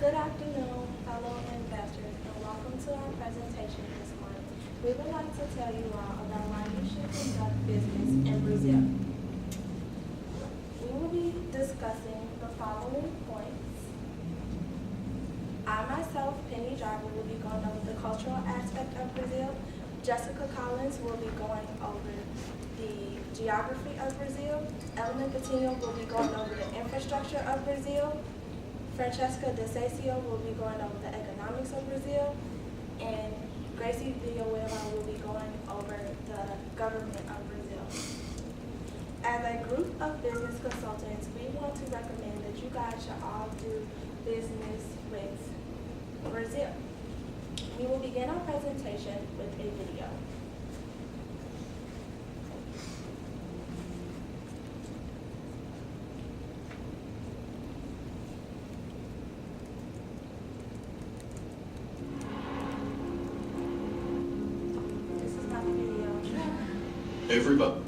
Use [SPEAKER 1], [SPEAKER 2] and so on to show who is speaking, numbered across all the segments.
[SPEAKER 1] Good afternoon, fellow investors, and welcome to our presentation this morning. We would like to tell you all about why you should conduct business in Brazil. We will be discussing the following points. I myself, Penny Jarvis, will be going over the cultural aspect of Brazil. Jessica Collins will be going over the geography of Brazil. Ellen Coutinho will be going over the infrastructure of Brazil. Francesca DeSacio will be going over the economics of Brazil, and Gracie Villarreal will be going over the government of Brazil. As a group of business consultants, we want to recommend that you guys should all do business with Brazil. We will begin our presentation with a video. This is not the video.
[SPEAKER 2] Everybody.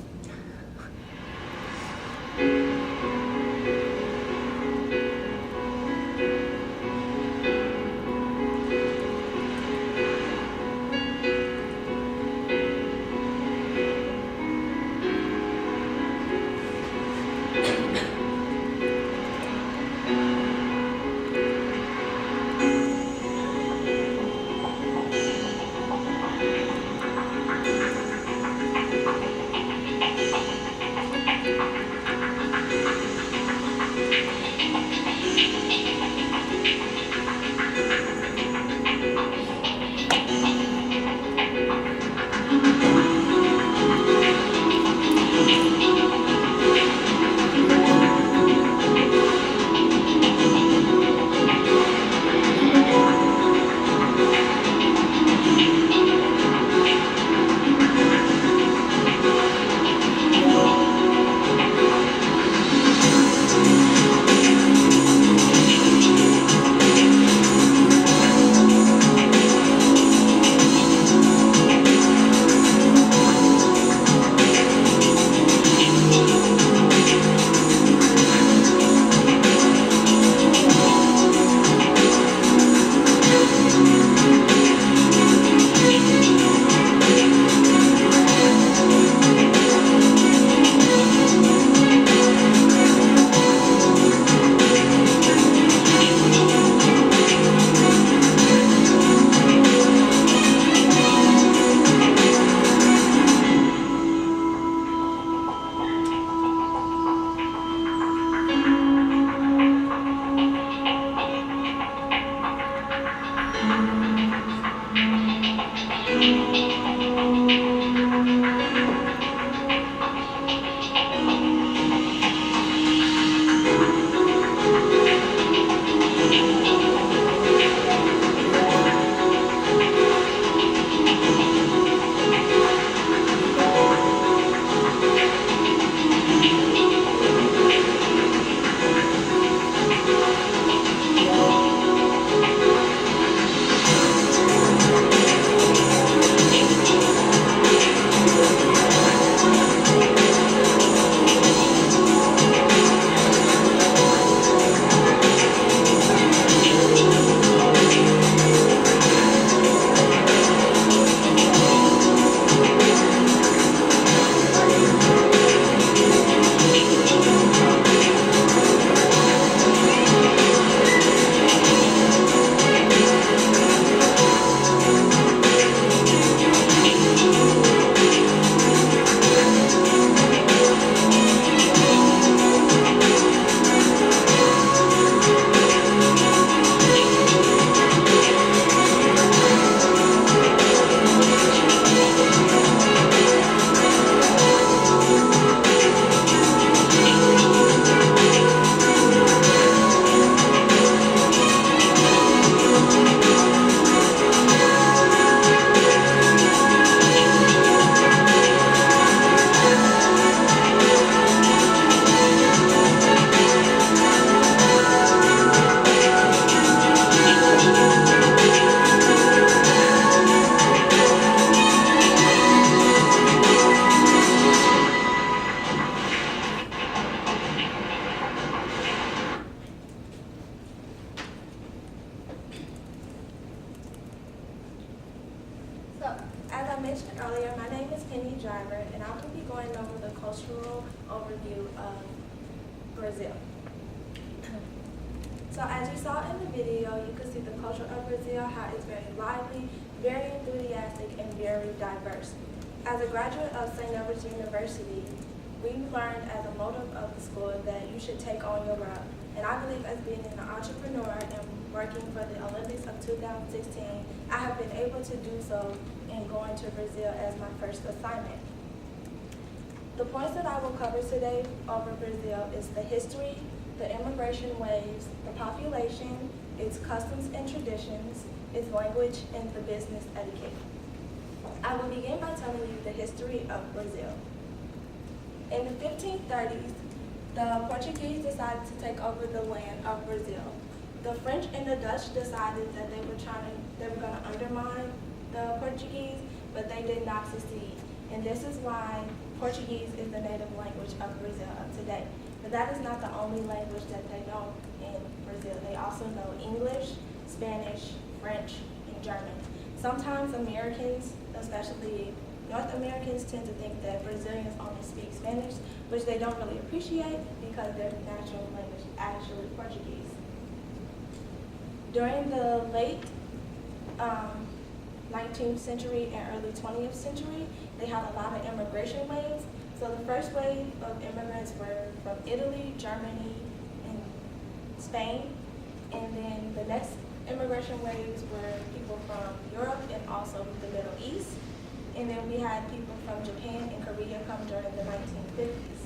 [SPEAKER 1] mentioned earlier, my name is Penny Driver, and I will be going over the cultural overview of Brazil. So as you saw in the video, you can see the culture of Brazil, how it's very lively, very enthusiastic, and very diverse. As a graduate of St. Edward's University, we learned as a motive of the school that you should take on your route. And I believe as being an entrepreneur and working for the Olympics of 2016, I have been able to do so in going to Brazil as my first assignment. The points that I will cover today over Brazil is the history, the immigration waves, the population, its customs and traditions, its language, and the business etiquette. I will begin by telling you the history of Brazil. In the 1530s, the Portuguese decided to take over the land of Brazil. The French and the Dutch decided that they were going to undermine the Portuguese, but they did not succeed. And this is why Portuguese is the native language of Brazil today. But that is not the only language that they know in Brazil. They also know English, Spanish, French, and German. Sometimes Americans, especially North Americans, tend to think that Brazilians only speak Spanish, which they don't really appreciate because their national language is actually Portuguese. During the late 19th century and early 20th century, they had a lot of immigration waves. So the first wave of immigrants were from Italy, Germany, and Spain. And then the next immigration waves were people from Europe and also the Middle East. And then we had people from Japan and Korea come during the 1950s.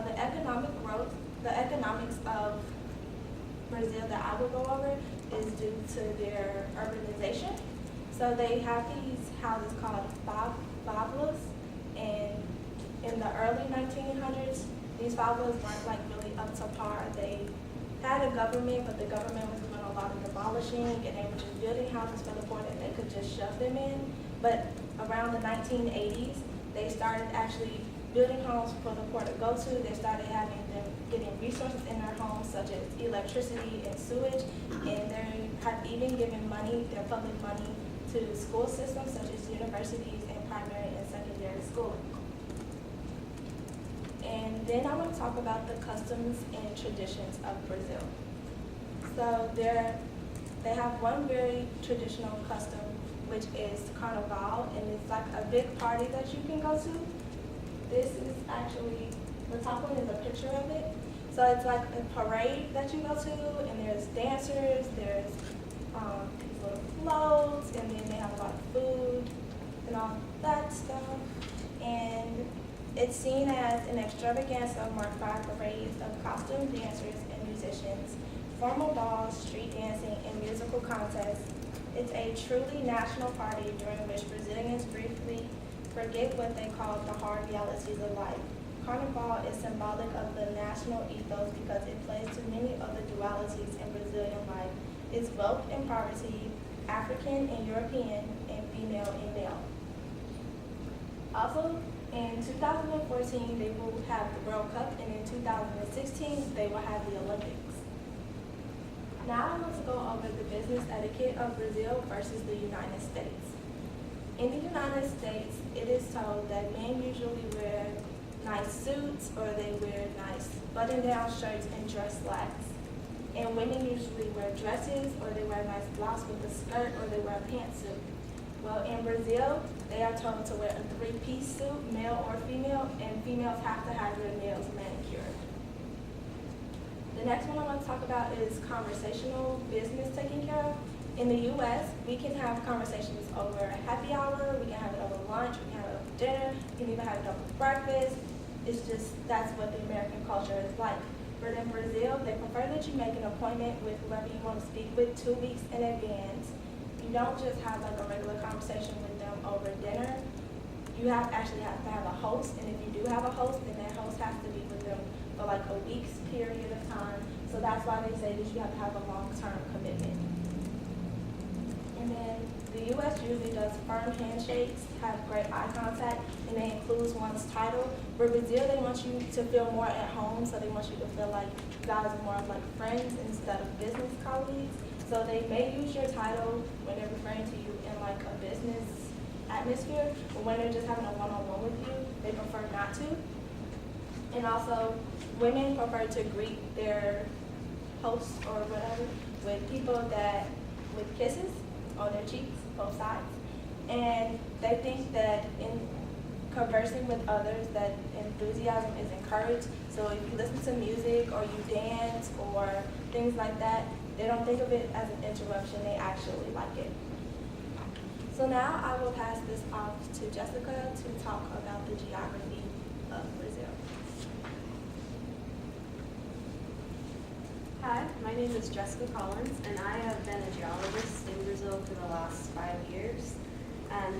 [SPEAKER 1] The economic growth, the economics of Brazil that I will go over is due to their urbanization. So they have these houses called favelas, and in the early 1900s, these favelas weren't like really up to par. They had a government, but the government was doing a lot of demolishing, and they were just building houses for the poor that they could just shove them in. But around the 1980s, they started actually building homes for the poor to go to. They started having them getting resources in their homes, such as electricity and sewage, and they have even given money, their public money, to school systems such as universities and primary and secondary schooling. And then I want to talk about the customs and traditions of Brazil. So they have one very traditional custom, which is Carnival, and it's like a big party that you can go to. This is actually, the top one is a picture of it. So it's like a parade that you go to, and there's dancers, there's these little floats, and then they have a lot of food and all that stuff. And it's seen as an extravaganza marked by parades of costume dancers and musicians, formal balls, street dancing, and musical contests. It's a truly national party during which Brazilians briefly forget what they call the hard realities of life. Carnival is symbolic of the national ethos because it plays to many of the dualities in Brazilian life. It's wealth and poverty, African and European, and female and male. Also, in 2014, they will have the World Cup, and in 2016, they will have the Olympics. Now I want to go over the business etiquette of Brazil versus the United States. In the United States, it is told that men usually wear nice suits, or they wear nice button-down shirts and dress slacks. And women usually wear dresses, or they wear a nice blouse with a skirt, or they wear a pantsuit. Well, in Brazil, they are told to wear a three-piece suit, male or female, and females have to have their nails manicured. The next one I want to talk about is conversational business taken care of. In the U.S., we can have conversations over a happy hour, we can have it over lunch, we can have it over dinner, we can even have it over breakfast. It's just, that's what the American culture is like. But in Brazil, they prefer that you make an appointment with whoever you want to speak with 2 weeks in advance. You don't just have like a regular conversation with them over dinner. You actually have to have a host, and if you do have a host, then that host has to be with them for like a week's period of time. So that's why they say that you have to have a long-term commitment. And then the U.S. usually does firm handshakes, have great eye contact, and they include one's title. For Brazil, they want you to feel more at home, so they want you to feel like you guys are more like friends instead of business colleagues. So they may use your title when they're referring to you in like a business atmosphere, but when they're just having a one-on-one with you, they prefer not to. And also, women prefer to greet their hosts or whatever with with kisses on their cheeks, both sides. And they think that in conversing with others that enthusiasm is encouraged. So if you listen to music or you dance or things like that, they don't think of it as an interruption, they actually like it. So now I will pass this off to Jessica to talk about the geography of Brazil.
[SPEAKER 2] Hi, my name is Jessica Collins, and I have been a geologist in Brazil for the last 5 years.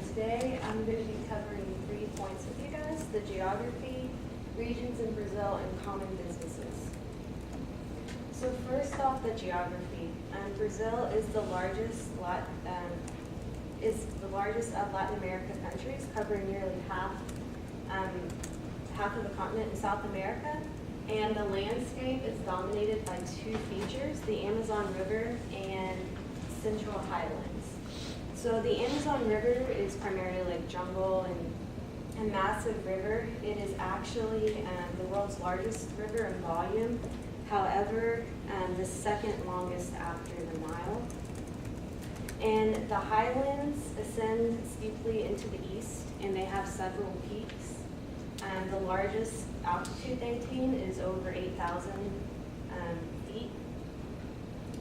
[SPEAKER 2] Today I'm going to be covering 3 points with you guys: the geography, regions in Brazil, and common businesses. So first off, the geography. Brazil is the largest of Latin American countries, covering nearly half of the continent in South America. And the landscape is dominated by 2 features: the Amazon River and Central Highlands. So the Amazon River is primarily like jungle and a massive river. It is actually the world's largest river in volume. However, the second longest after the Nile. And the highlands ascend steeply into the east, and they have several peaks. The largest altitude they attain is over 8,000 feet.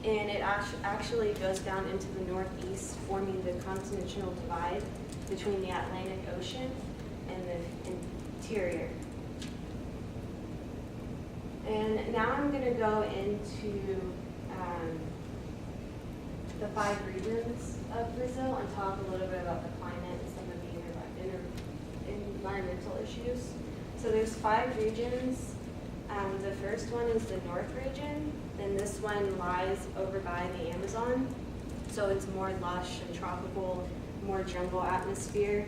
[SPEAKER 2] And it actually goes down into the northeast, forming the continental divide between the Atlantic Ocean and the interior. And now I'm going to go into the 5 regions of Brazil and talk a little bit about the climate and some of the environmental issues. So there's 5 regions. The first one is the North region, and this one lies over by the Amazon. So it's more lush and tropical, more jungle atmosphere.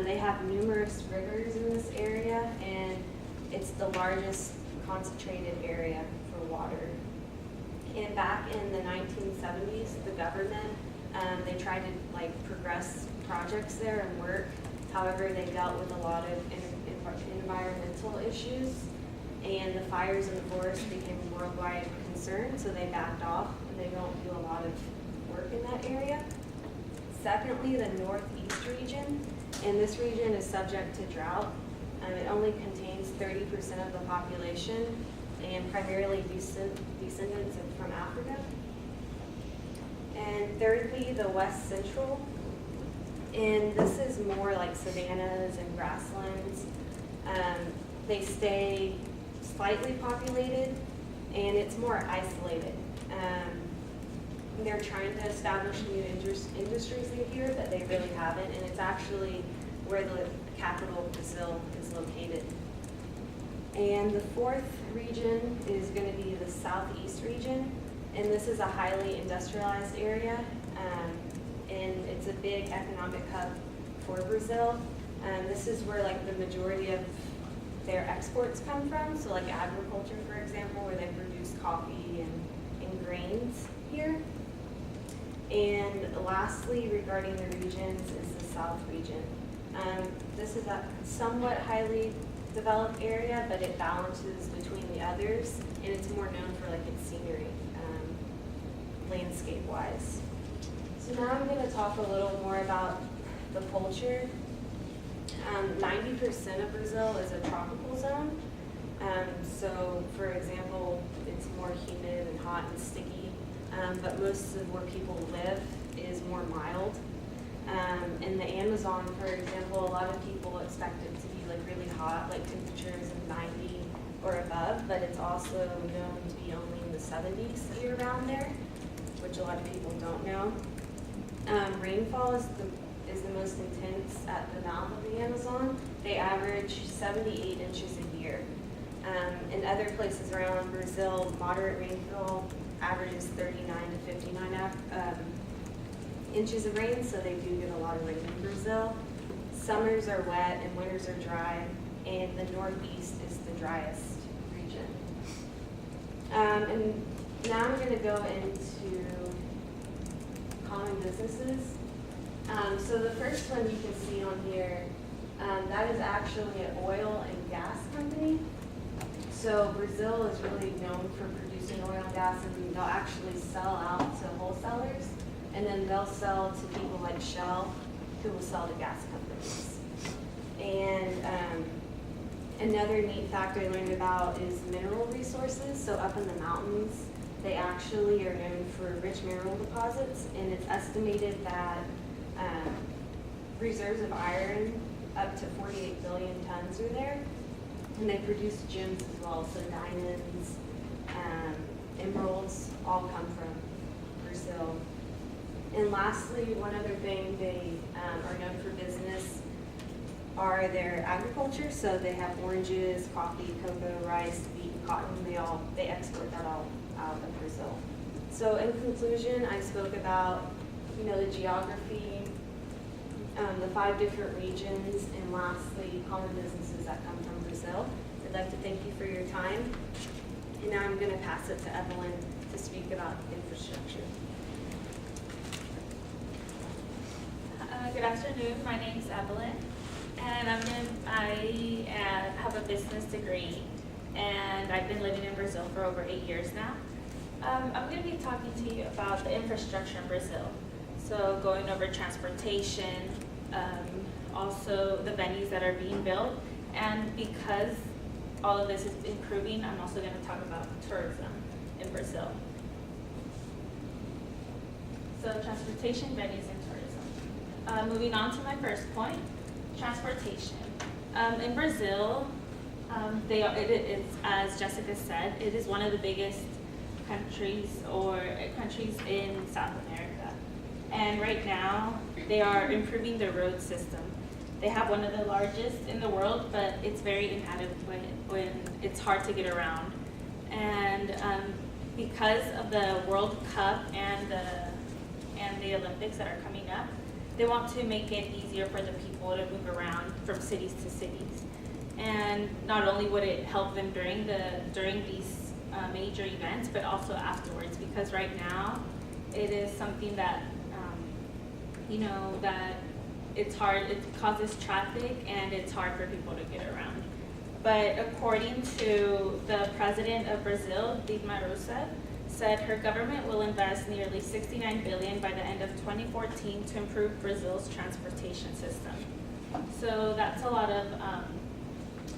[SPEAKER 2] They have numerous rivers in this area, and it's the largest concentrated area for water. And back in the 1970s, the government, they tried to progress projects there and work. However, they dealt with a lot of environmental issues, and the fires in the forest became a worldwide concern, so they backed off, and they don't do a lot of work in that area. Secondly, the Northeast region, and this region is subject to drought. It only contains 30% of the population, and primarily descendants from Africa. And thirdly, the West Central, and this is more like savannas and grasslands. They stay slightly populated, and it's more isolated. They're trying to establish new industries in here, but they really haven't, and it's actually where the capital of Brazil is located. And the 4th region is going to be the Southeast region, and this is a highly industrialized area, and it's a big economic hub for Brazil. This is where the majority of their exports come from, so like agriculture, for example, where they produce coffee and grains here. And lastly, regarding the regions, is the South region. This is a somewhat highly developed area, but it balances between the others, and it's more known for its scenery, landscape-wise. So now I'm going to talk a little more about the culture. 90% of Brazil is a tropical zone. So, for example, it's more humid and hot and sticky, but most of where people live is more mild. In the Amazon, for example, a lot of people expect it to be really hot, temperatures of 90 or above, but it's also known to be only in the 70s year-round there, which a lot of people don't know. Rainfall is the most intense at the mouth of the Amazon. They average 78 inches a year. In other places around Brazil, moderate rainfall averages 39 to 59 inches of rain, so they do get a lot of rain in Brazil. Summers are wet and winters are dry, and the Northeast is the driest region. And now I'm going to go into common businesses. So the first one you can see on here, that is actually an oil and gas company. So Brazil is really known for producing oil and gas, and they'll actually sell out to wholesalers, and then they'll sell to people like Shell, who will sell to gas companies. And another neat fact I learned about is mineral resources. So up in the mountains, they actually are known for rich mineral deposits, and it's estimated that reserves of iron up to 48 billion tons are there. And they produce gems as well, so diamonds, emeralds, all come from Brazil. And lastly, one other thing, they are known for business are their agriculture. So they have oranges, coffee, cocoa, rice, wheat, cotton. They export that all out of Brazil. So in conclusion, I spoke about the geography, the 5 different regions, and lastly, common businesses that come from Brazil. I'd like to thank you for your time. And now I'm going to pass it to Evelyn to speak about infrastructure.
[SPEAKER 3] Good afternoon. My name is Evelyn, and I have a business degree, and I've been living in Brazil for over 8 years now. I'm going to be talking to you about the infrastructure in Brazil. So going over transportation, also the venues that are being built, and because all of this is improving, I'm also going to talk about tourism in Brazil. So transportation, venues, and tourism. Moving on to my first point, transportation. In Brazil, it's, as Jessica said, it is one of the biggest countries in South America. And right now, they are improving their road system. They have one of the largest in the world, but it's very inadequate when it's hard to get around. And because of the World Cup and the Olympics that are coming up, they want to make it easier for the people to move around from cities to cities. And not only would it help them during these major events, but also afterwards, because right now it is something that that it's hard, it causes traffic and it's hard for people to get around. But according to the president of Brazil, Dilma Rousseff, said her government will invest nearly $69 billion by the end of 2014 to improve Brazil's transportation system. So that's a lot of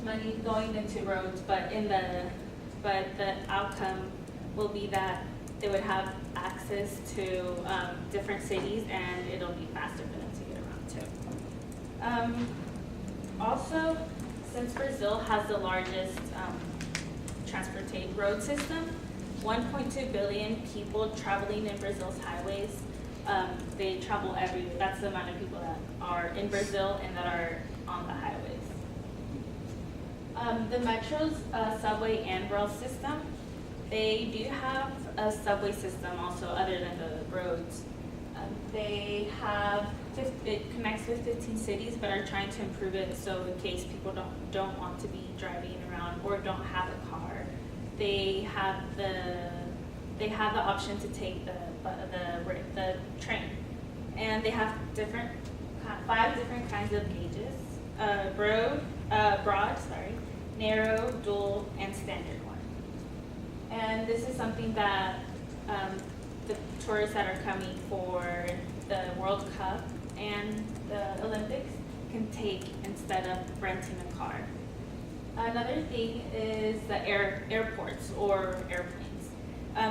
[SPEAKER 3] money going into roads, but the outcome will be that they would have access to different cities, and it'll be faster for them to get around too. Also, since Brazil has the largest transportation road system, 1.2 billion people traveling in Brazil's highways. They travel everywhere. That's the amount of people that are in Brazil and that are on the highways. The Metro's subway and rail system, they do have a subway system also other than the roads. It connects with 15 cities, but are trying to improve it so in case people don't want to be driving around or don't have a car, they have the option to take the train. And they have 5 different kinds of gauges: broad, narrow, dual, and standard one. And this is something that the tourists that are coming for the World Cup and the Olympics can take instead of renting a car. Another thing is the airports or airplanes.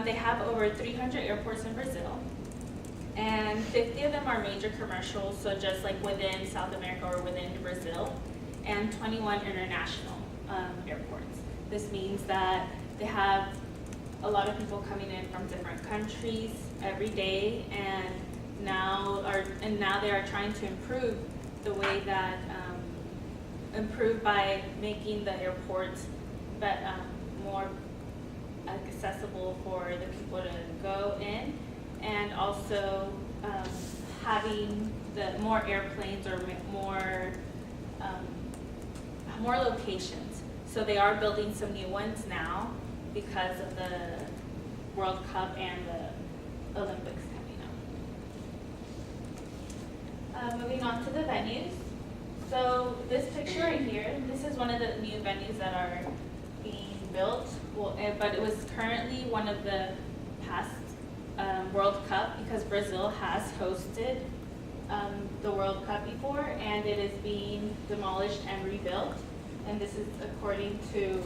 [SPEAKER 3] They have over 300 airports in Brazil, and 50 of them are major commercials, so just like within South America or within Brazil, and 21 international airports. This means that they have a lot of people coming in from different countries every day, and now they are trying to improve the way that improve by making the airports more accessible for the people to go in, and also having the more airplanes or more locations. So they are building some new ones now because of the World Cup and the Olympics coming Moving on to the venues. So this picture right here, this is one of the new venues that are being built. But it was currently one of the past World Cup because Brazil has hosted the World Cup before, and it is being demolished and rebuilt. And this is according to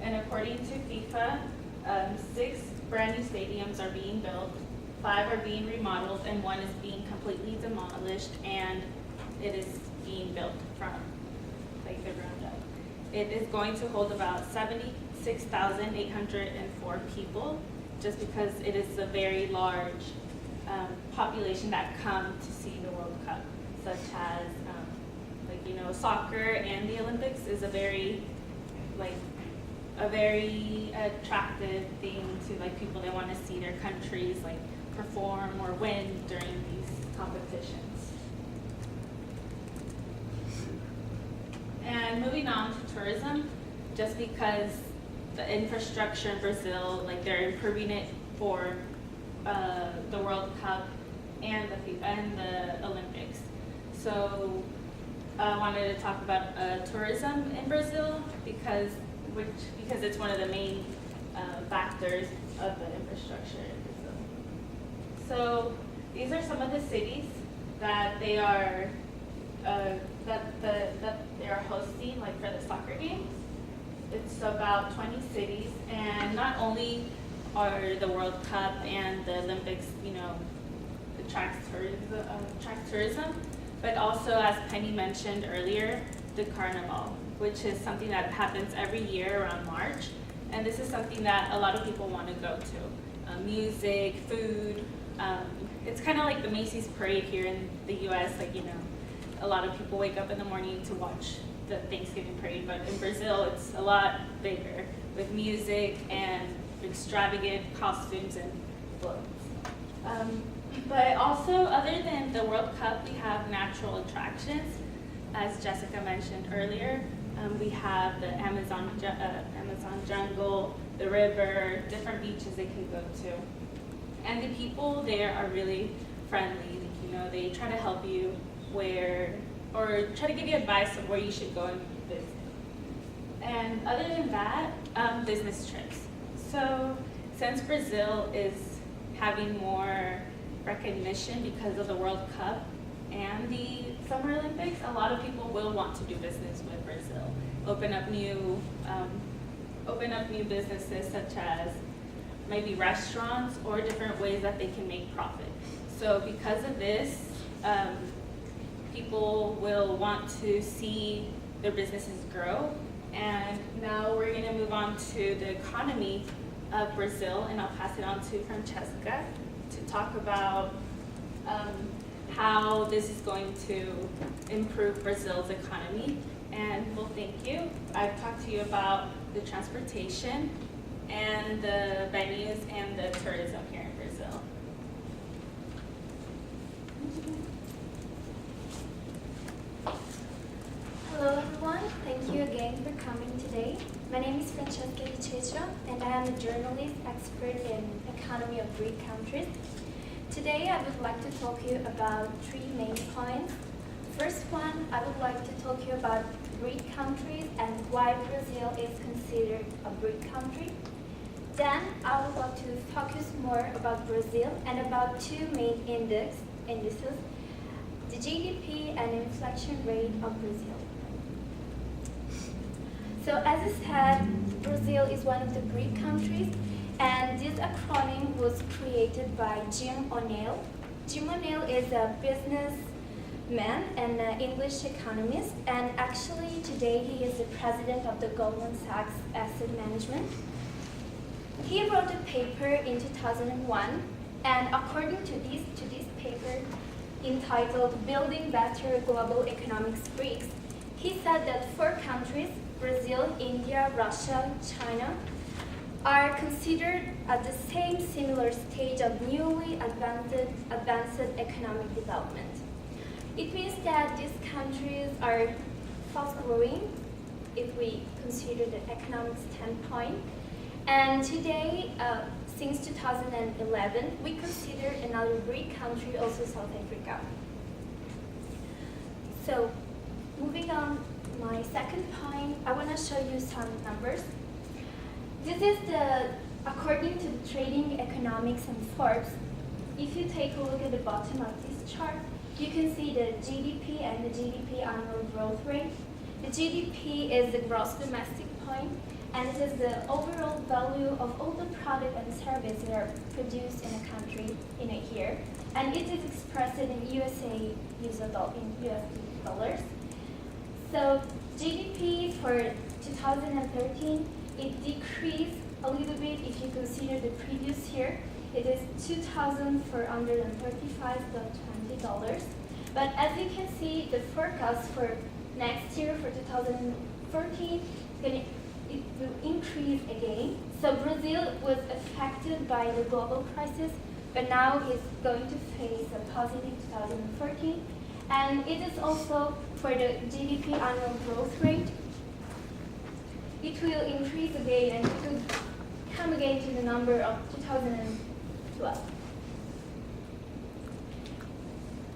[SPEAKER 3] FIFA, 6 brand new stadiums are being built, 5 are being remodeled, and 1 is being completely demolished, and it is being built from like the ground up. It is going to hold about 76,804 people, just because it is a very large population that come to see the World Cup, such as soccer and the Olympics is a very attractive thing to people that want to see their countries perform or win during these competitions. And moving on to tourism, just because the infrastructure in Brazil, they're improving it for the World Cup and the Olympics. So I wanted to talk about tourism in Brazil because it's one of the main factors of the infrastructure in Brazil. So these are some of the cities that they are hosting for the soccer games. It's about 20 cities, and not only are the World Cup and the Olympics, attract tourism, but also, as Penny mentioned earlier, the Carnival, which is something that happens every year around March, and this is something that a lot of people want to go to. Music, food, it's kind of like the Macy's parade here in the U.S. A lot of people wake up in the morning to watch the Thanksgiving parade, but in Brazil it's a lot bigger with music and extravagant costumes and floats. But also, other than the World Cup, we have natural attractions. As Jessica mentioned earlier, we have the Amazon jungle, the river, different beaches they can go to. And the people there are really friendly. They try to help you or try to give you advice of where you should go and visit. And other than that, business trips. So since Brazil is having more recognition because of the World Cup and the Summer Olympics, a lot of people will want to do business with Brazil. Open up new businesses such as maybe restaurants or different ways that they can make profit. So because of this, people will want to see their businesses grow. And now we're going to move on to the economy of Brazil, and I'll pass it on to Francesca to talk about how this is going to improve Brazil's economy. And well, thank you. I've talked to you about the transportation and the venues and the tourism here in Brazil.
[SPEAKER 4] Hello everyone, thank you again for coming today. My name is Francesca Richecho, and I am a journalist expert in economy of BRIC countries. Today I would like to talk to you about 3 main points. First one, I would like to talk to you about BRIC countries and why Brazil is considered a BRIC country. Then I would like to focus more about Brazil and about 2 main indices, the GDP and inflation rate of Brazil. So as I said, Brazil is one of the BRIC countries, and this acronym was created by Jim O'Neill. Jim O'Neill is a businessman and an English economist, and actually today he is the president of the Goldman Sachs Asset Management. He wrote a paper in 2001, and according to this paper entitled Building Better Global Economics BRICS, he said that 4 countries, Brazil, India, Russia, China, are considered at the same similar stage of newly advanced economic development. It means that these countries are fast-growing if we consider the economic standpoint. And today, since 2011, we consider another BRIC country, also South Africa. So, moving on, my second point, I want to show you some numbers. This is according to the Trading Economics and Forbes. If you take a look at the bottom of this chart, you can see the GDP and the GDP annual growth rate. The GDP is the gross domestic point, and it is the overall value of all the product and service that are produced in a country in a year, and it is expressed in USD dollars. So GDP for 2013, it decreased a little bit if you consider the previous year. It is $2,435.20. But as you can see, the forecast for next year, for 2014, it will increase again. So Brazil was affected by the global crisis, but now it's going to face a positive 2014. And it is also for the GDP annual growth rate. It will increase again, and it will come again to the number of 2012.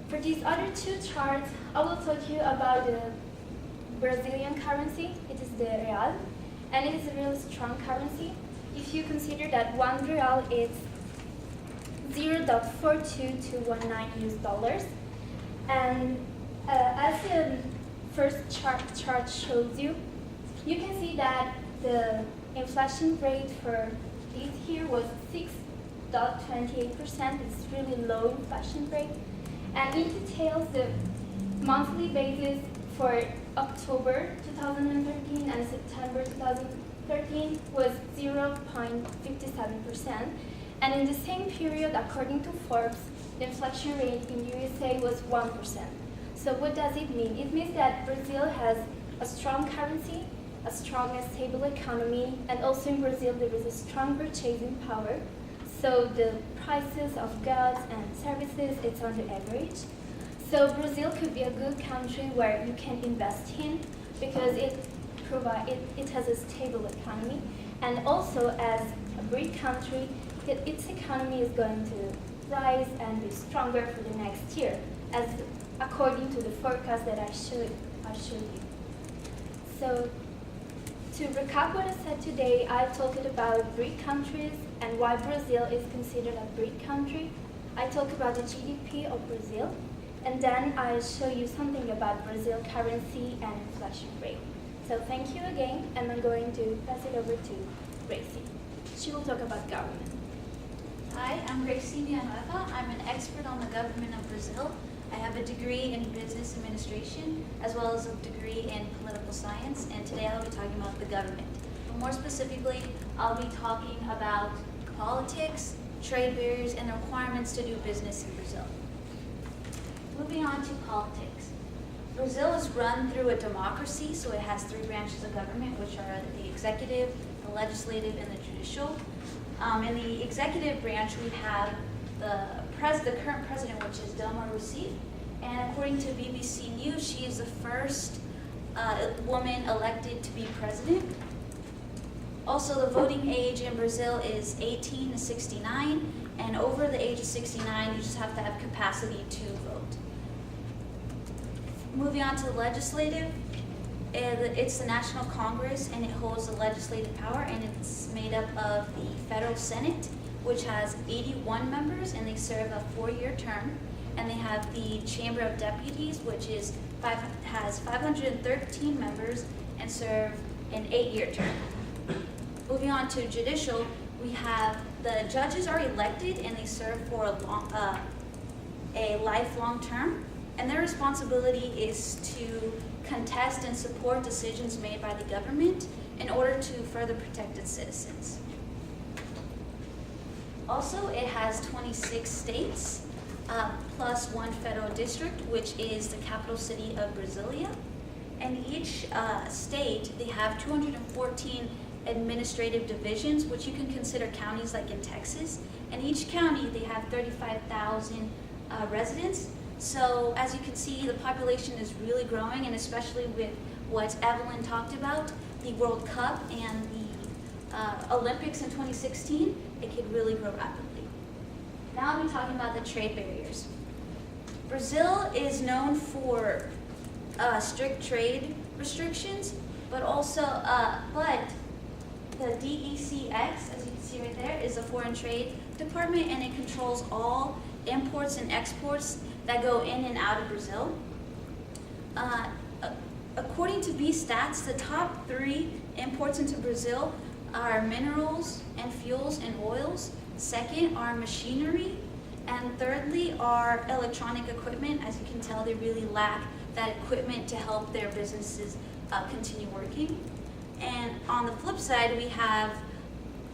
[SPEAKER 4] For these other two charts, I will talk to you about the Brazilian currency. It is the real, and it is a really strong currency. If you consider that one real is 0.4219 US dollars, and as the first chart shows you, you can see that the inflation rate for this year was 6.28%. It's really low inflation rate. And it details the monthly basis for October 2013 and September 2013 was 0.57%. And in the same period, according to Forbes, the inflation rate in USA was 1%. So what does it mean? It means that Brazil has a strong currency, a strong and stable economy, and also in Brazil there is a strong purchasing power. So the prices of goods and services, it's on the average. So Brazil could be a good country where you can invest in because it has a stable economy. And also as a BRIC country, its economy is going to rise and be stronger for the next year, as according to the forecast that I showed you. So to recap what I said today, I talked about BRIC countries and why Brazil is considered a BRIC country. I talked about the GDP of Brazil, and then I'll show you something about Brazil currency and inflation rate. So thank you again, and I'm going to pass it over to Gracie. She will talk about government.
[SPEAKER 5] Hi, I'm Gracie Villanueva. I'm an expert on the government of Brazil. I have a degree in business administration as well as a degree in political science, and today I'll be talking about the government. But more specifically, I'll be talking about politics, trade barriers, and the requirements to do business in Brazil. Moving on to politics. Brazil is run through a democracy, so it has three branches of government, which are the executive, the legislative, and the judicial. In the executive branch, we have the current president, which is Dilma Rousseff, and according to BBC News, she is the first woman elected to be president. Also, the voting age in Brazil is 18 to 69, and over the age of 69, you just have to have capacity to vote. Moving on to the legislative, it's the National Congress, and it holds the legislative power, and it's made up of the Federal Senate, which has 81 members, and they serve a 4-year term. And they have the Chamber of Deputies, which has 513 members and serve an 8-year term. Moving on to judicial, we have the judges are elected and they serve for a lifelong term, and their responsibility is to contest and support decisions made by the government in order to further protect its citizens. Also, it has 26 states, plus one federal district, which is the capital city of Brasilia. And each state, they have 214 administrative divisions, which you can consider counties like in Texas. And each county, they have 35,000 residents. So as you can see, the population is really growing, and especially with what Evelyn talked about, the World Cup and the Olympics in 2016, it could really grow rapidly. Now I'll be talking about the trade barriers. Brazil is known for strict trade restrictions, but also, but the DECX, as you can see right there, is the Foreign Trade Department, and it controls all imports and exports that go in and out of Brazil. According to BStats, the top 3 imports into Brazil are minerals and fuels and oils. Second are machinery. And thirdly are electronic equipment. As you can tell, they really lack that equipment to help their businesses continue working. And on the flip side, we have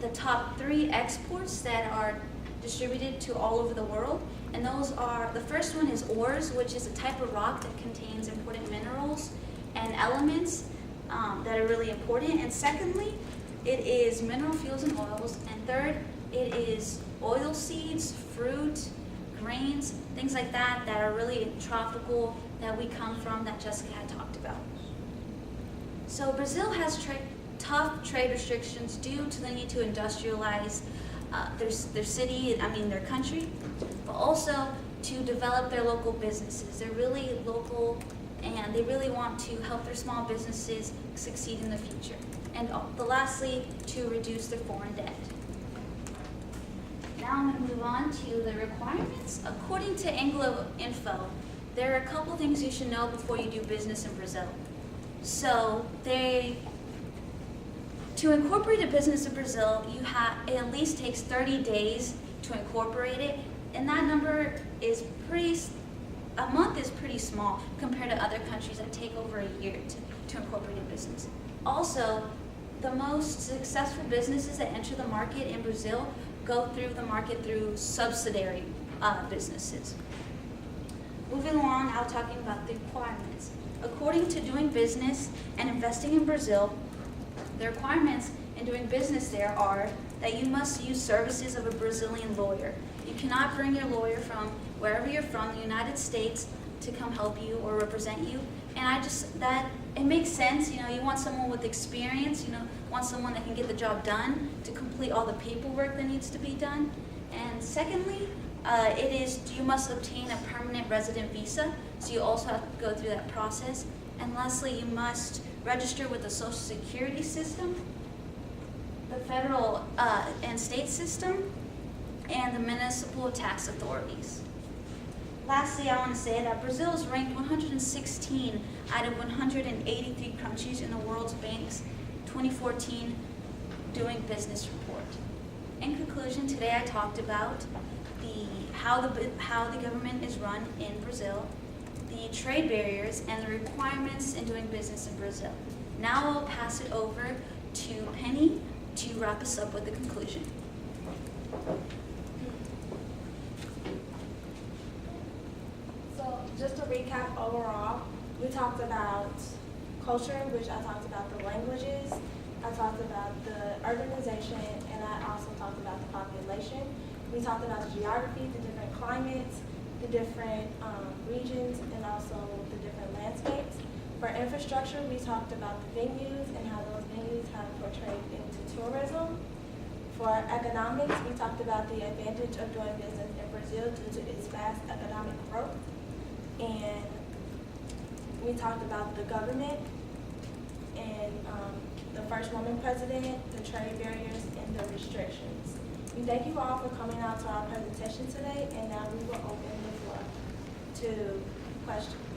[SPEAKER 5] the top 3 exports that are distributed to all over the world. And those are, the first one is ores, which is a type of rock that contains important minerals and elements that are really important. And secondly, it is mineral fuels and oils. And third, it is oil seeds, fruit, grains, things like that that are really tropical that we come from that Jessica had talked about. So Brazil has tough trade restrictions due to the need to industrialize their city, their country, but also to develop their local businesses. They're really local and they really want to help their small businesses succeed in the future. And lastly, to reduce their foreign debt. Now I'm going to move on to the requirements. According to Anglo Info, there are a couple things you should know before you do business in Brazil. So to incorporate a business in Brazil, it at least takes 30 days to incorporate it, and that number is a month is pretty small compared to other countries that take over a year to incorporate a business. Also, the most successful businesses that enter the market in Brazil go through the market through subsidiary businesses. Moving along, I'll talking about the requirements. According to doing business and investing in Brazil, the requirements in doing business there are that you must use services of a Brazilian lawyer. You cannot bring your lawyer from wherever you're from, the United States, to come help you or represent you. And it makes sense, you want someone with experience, want someone that can get the job done to complete all the paperwork that needs to be done. And secondly, you must obtain a permanent resident visa, so you also have to go through that process. And lastly, you must register with the Social Security system, the federal and state system, and the municipal tax authorities. Lastly, I want to say that Brazil is ranked 116 out of 183 countries in the World Bank's 2014 Doing Business report. In conclusion, today I talked about how the government is run in Brazil, the trade barriers, and the requirements in doing business in Brazil. Now I'll pass it over to Penny to wrap us up with the conclusion.
[SPEAKER 1] So just to recap overall, we talked about culture, which I talked about the languages, I talked about the urbanization, and I also talked about the population. We talked about the geography, the different climates, the different regions, and also the different landscapes. For infrastructure, we talked about the venues and how those venues have portrayed into tourism. For economics, we talked about the advantage of doing business in Brazil due to its fast economic growth. And we talked about the government and the first woman president, the trade barriers, and the restrictions. We thank you all for coming out to our presentation today, and now we will open the floor to questions.